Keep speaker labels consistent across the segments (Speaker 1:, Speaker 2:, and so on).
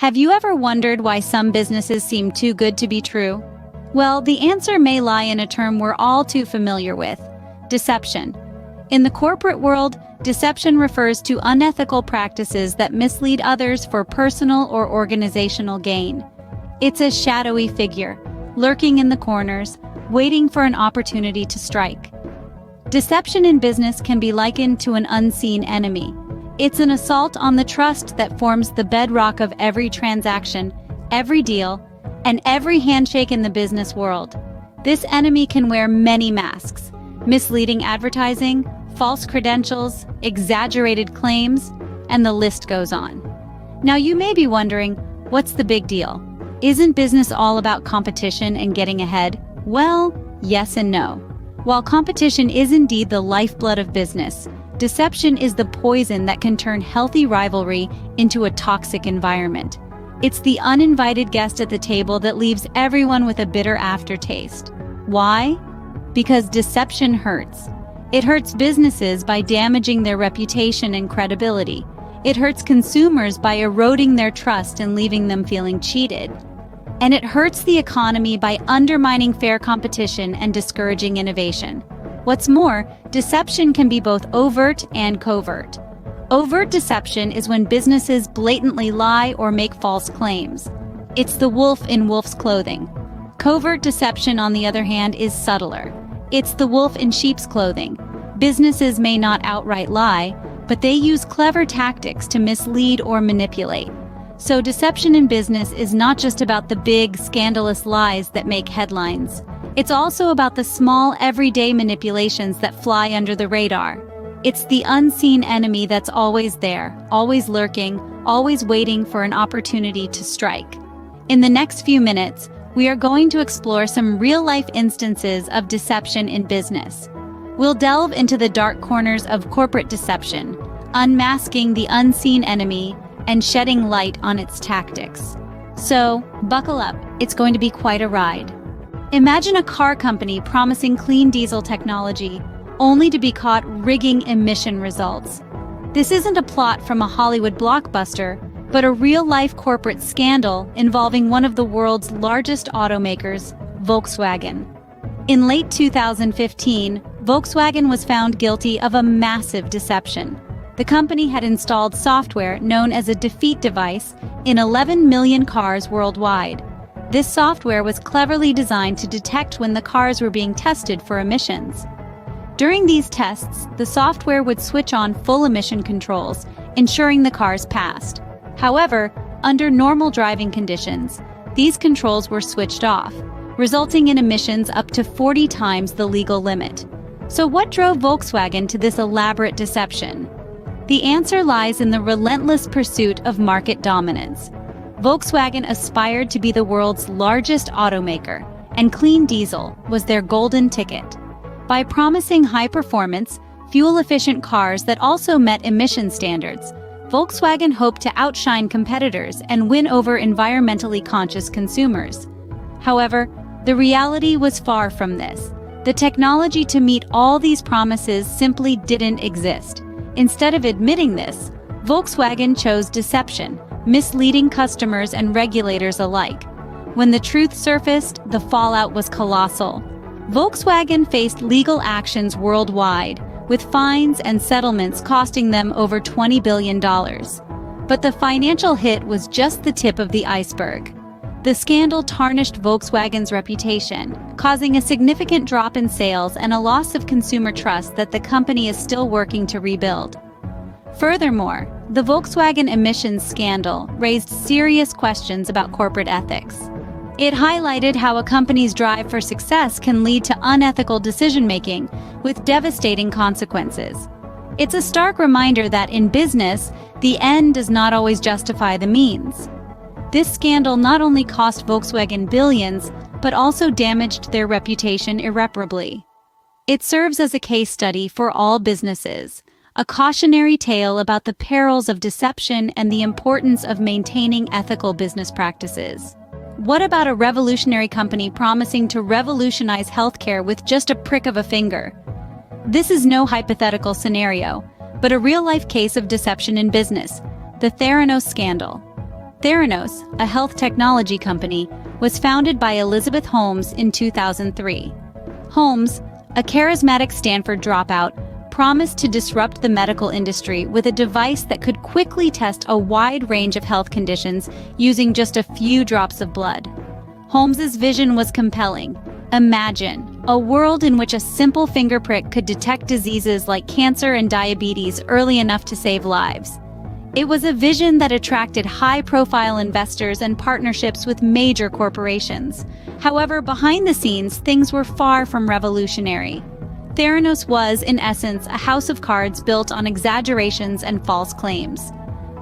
Speaker 1: Have you ever wondered why some businesses seem too good to be true? Well, the answer may lie in a term we're all too familiar with: deception. In the corporate world, deception refers to unethical practices that mislead others for personal or organizational gain. It's a shadowy figure, lurking in the corners, waiting for an opportunity to strike. Deception in business can be likened to an unseen enemy. It's an assault on the trust that forms the bedrock of every transaction, every deal, and every handshake in the business world. This enemy can wear many masks: misleading advertising, false credentials, exaggerated claims, and the list goes on. Now you may be wondering, what's the big deal? Isn't business all about competition and getting ahead? Well, yes and no. While competition is indeed the lifeblood of business, deception is the poison that can turn healthy rivalry into a toxic environment. It's the uninvited guest at the table that leaves everyone with a bitter aftertaste. Why? Because deception hurts. It hurts businesses by damaging their reputation and credibility. It hurts consumers by eroding their trust and leaving them feeling cheated. And it hurts the economy by undermining fair competition and discouraging innovation. What's more, deception can be both overt and covert. Overt deception is when businesses blatantly lie or make false claims. It's the wolf in wolf's clothing. Covert deception, on the other hand, is subtler. It's the wolf in sheep's clothing. Businesses may not outright lie, but they use clever tactics to mislead or manipulate. So deception in business is not just about the big, scandalous lies that make headlines. It's also about the small, everyday manipulations that fly under the radar. It's the unseen enemy that's always there, always lurking, always waiting for an opportunity to strike. In the next few minutes, we are going to explore some real-life instances of deception in business. We'll delve into the dark corners of corporate deception, unmasking the unseen enemy and shedding light on its tactics. So, buckle up, it's going to be quite a ride. Imagine a car company promising clean diesel technology, only to be caught rigging emission results. This isn't a plot from a Hollywood blockbuster, but a real-life corporate scandal involving one of the world's largest automakers, Volkswagen. In late 2015, Volkswagen was found guilty of a massive deception. The company had installed software known as a defeat device in 11 million cars worldwide. This software was cleverly designed to detect when the cars were being tested for emissions. During these tests, the software would switch on full emission controls, ensuring the cars passed. However, under normal driving conditions, these controls were switched off, resulting in emissions up to 40 times the legal limit. So what drove Volkswagen to this elaborate deception? The answer lies in the relentless pursuit of market dominance. Volkswagen aspired to be the world's largest automaker, and clean diesel was their golden ticket. By promising high-performance, fuel-efficient cars that also met emission standards, Volkswagen hoped to outshine competitors and win over environmentally conscious consumers. However, the reality was far from this. The technology to meet all these promises simply didn't exist. Instead of admitting this, Volkswagen chose deception, misleading customers and regulators alike. When the truth surfaced, the fallout was colossal. Volkswagen faced legal actions worldwide, with fines and settlements costing them over $20 billion. But the financial hit was just the tip of the iceberg. The scandal tarnished Volkswagen's reputation, causing a significant drop in sales and a loss of consumer trust that the company is still working to rebuild. Furthermore, the Volkswagen emissions scandal raised serious questions about corporate ethics. It highlighted how a company's drive for success can lead to unethical decision-making with devastating consequences. It's a stark reminder that in business, the end does not always justify the means. This scandal not only cost Volkswagen billions, but also damaged their reputation irreparably. It serves as a case study for all businesses, a cautionary tale about the perils of deception and the importance of maintaining ethical business practices. What about a revolutionary company promising to revolutionize healthcare with just a prick of a finger? This is no hypothetical scenario, but a real-life case of deception in business, the Theranos scandal. Theranos, a health technology company, was founded by Elizabeth Holmes in 2003. Holmes, a charismatic Stanford dropout, promised to disrupt the medical industry with a device that could quickly test a wide range of health conditions using just a few drops of blood. Holmes's vision was compelling. Imagine a world in which a simple finger prick could detect diseases like cancer and diabetes early enough to save lives. It was a vision that attracted high-profile investors and partnerships with major corporations. However, behind the scenes, things were far from revolutionary. Theranos was, in essence, a house of cards built on exaggerations and false claims.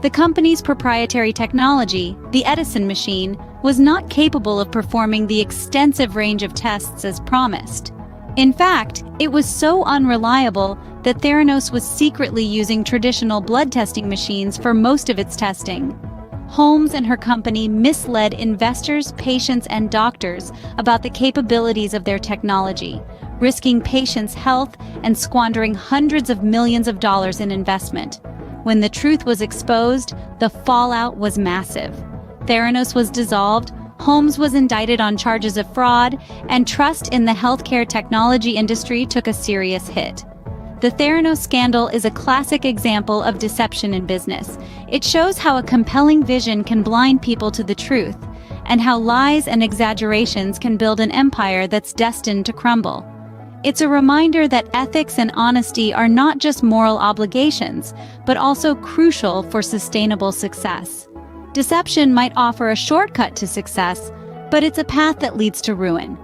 Speaker 1: The company's proprietary technology, the Edison machine, was not capable of performing the extensive range of tests as promised. In fact, it was so unreliable that Theranos was secretly using traditional blood testing machines for most of its testing. Holmes and her company misled investors, patients, and doctors about the capabilities of their technology, risking patients' health and squandering hundreds of millions of dollars in investment. When the truth was exposed, the fallout was massive. Theranos was dissolved, Holmes was indicted on charges of fraud, and trust in the healthcare technology industry took a serious hit. The Theranos scandal is a classic example of deception in business. It shows how a compelling vision can blind people to the truth, and how lies and exaggerations can build an empire that's destined to crumble. It's a reminder that ethics and honesty are not just moral obligations, but also crucial for sustainable success. Deception might offer a shortcut to success, but it's a path that leads to ruin.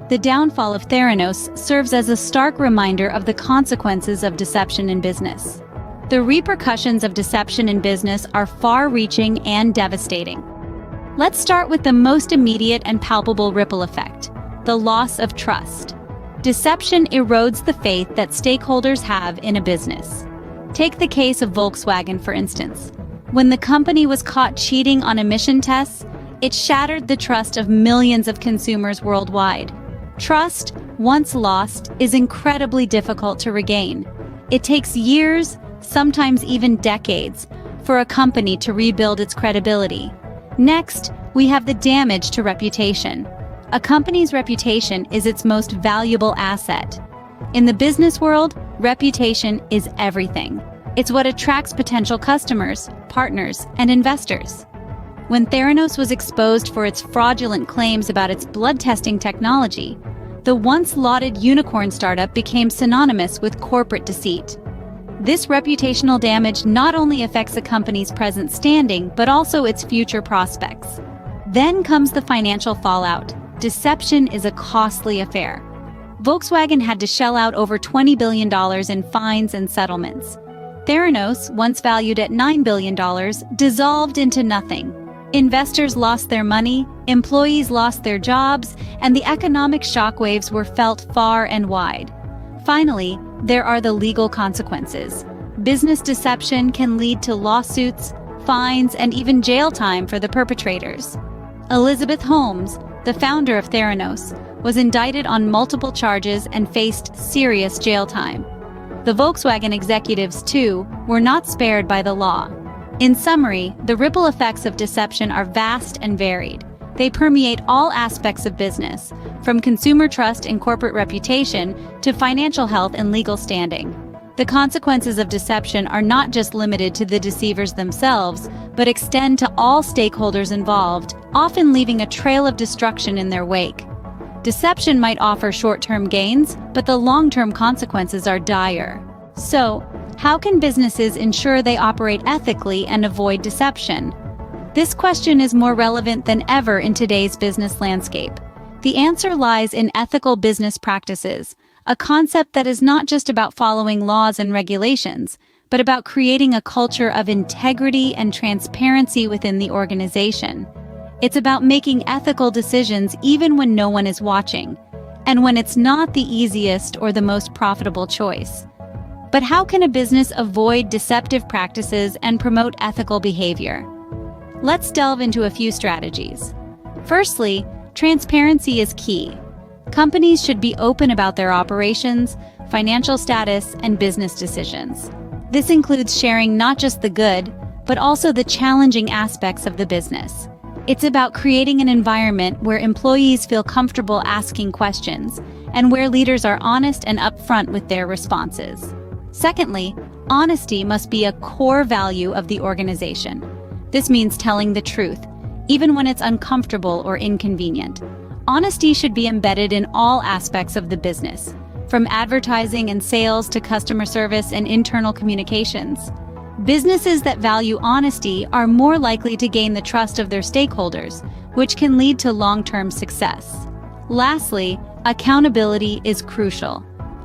Speaker 1: The downfall of Theranos serves as a stark reminder of the consequences of deception in business. The repercussions of deception in business are far-reaching and devastating. Let's start with the most immediate and palpable ripple effect: the loss of trust. Deception erodes the faith that stakeholders have in a business. Take the case of Volkswagen, for instance. When the company was caught cheating on emission tests, it shattered the trust of millions of consumers worldwide. Trust, once lost, is incredibly difficult to regain. It takes years, sometimes even decades, for a company to rebuild its credibility. Next, we have the damage to reputation. A company's reputation is its most valuable asset. In the business world, reputation is everything. It's what attracts potential customers, partners, and investors. When Theranos was exposed for its fraudulent claims about its blood testing technology, the once lauded unicorn startup became synonymous with corporate deceit. This reputational damage not only affects a company's present standing, but also its future prospects. Then comes the financial fallout. Deception is a costly affair. Volkswagen had to shell out over $20 billion in fines and settlements. Theranos, once valued at $9 billion, dissolved into nothing. Investors lost their money, employees lost their jobs, and the economic shockwaves were felt far and wide. Finally, there are the legal consequences. Business deception can lead to lawsuits, fines, and even jail time for the perpetrators. Elizabeth Holmes, the founder of Theranos, was indicted on multiple charges and faced serious jail time. The Volkswagen executives, too, were not spared by the law. In summary, the ripple effects of deception are vast and varied. They permeate all aspects of business, from consumer trust and corporate reputation to financial health and legal standing. The consequences of deception are not just limited to the deceivers themselves, but extend to all stakeholders involved, often leaving a trail of destruction in their wake. Deception might offer short-term gains, but the long-term consequences are dire. So, how can businesses ensure they operate ethically and avoid deception? This question is more relevant than ever in today's business landscape. The answer lies in ethical business practices, a concept that is not just about following laws and regulations, but about creating a culture of integrity and transparency within the organization. It's about making ethical decisions even when no one is watching, and when it's not the easiest or the most profitable choice. But how can a business avoid deceptive practices and promote ethical behavior? Let's delve into a few strategies. Firstly, transparency is key. Companies should be open about their operations, financial status, and business decisions. This includes sharing not just the good, but also the challenging aspects of the business. It's about creating an environment where employees feel comfortable asking questions and where leaders are honest and upfront with their responses. Secondly, honesty must be a core value of the organization. This means telling the truth, even when it's uncomfortable or inconvenient. Honesty should be embedded in all aspects of the business, from advertising and sales to customer service and internal communications. Businesses that value honesty are more likely to gain the trust of their stakeholders, which can lead to long-term success. Lastly, accountability is crucial.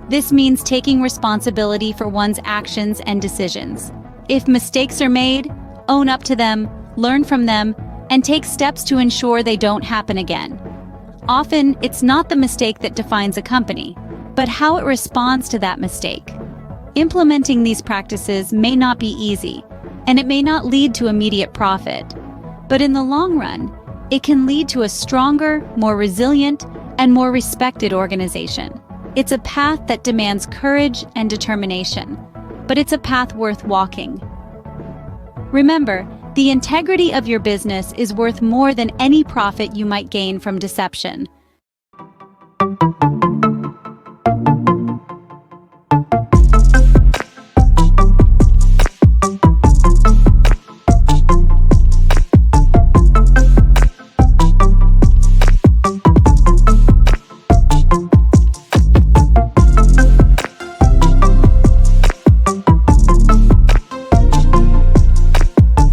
Speaker 1: This means taking responsibility for one's actions and decisions. If mistakes are made, own up to them, learn from them, and take steps to ensure they don't happen again. Often, it's not the mistake that defines a company, but how it responds to that mistake. Implementing these practices may not be easy, and it may not lead to immediate profit. But in the long run, it can lead to a stronger, more resilient, and more respected organization. It's a path that demands courage and determination, but it's a path worth walking. Remember, the integrity of your business is worth more than any profit you might gain from deception.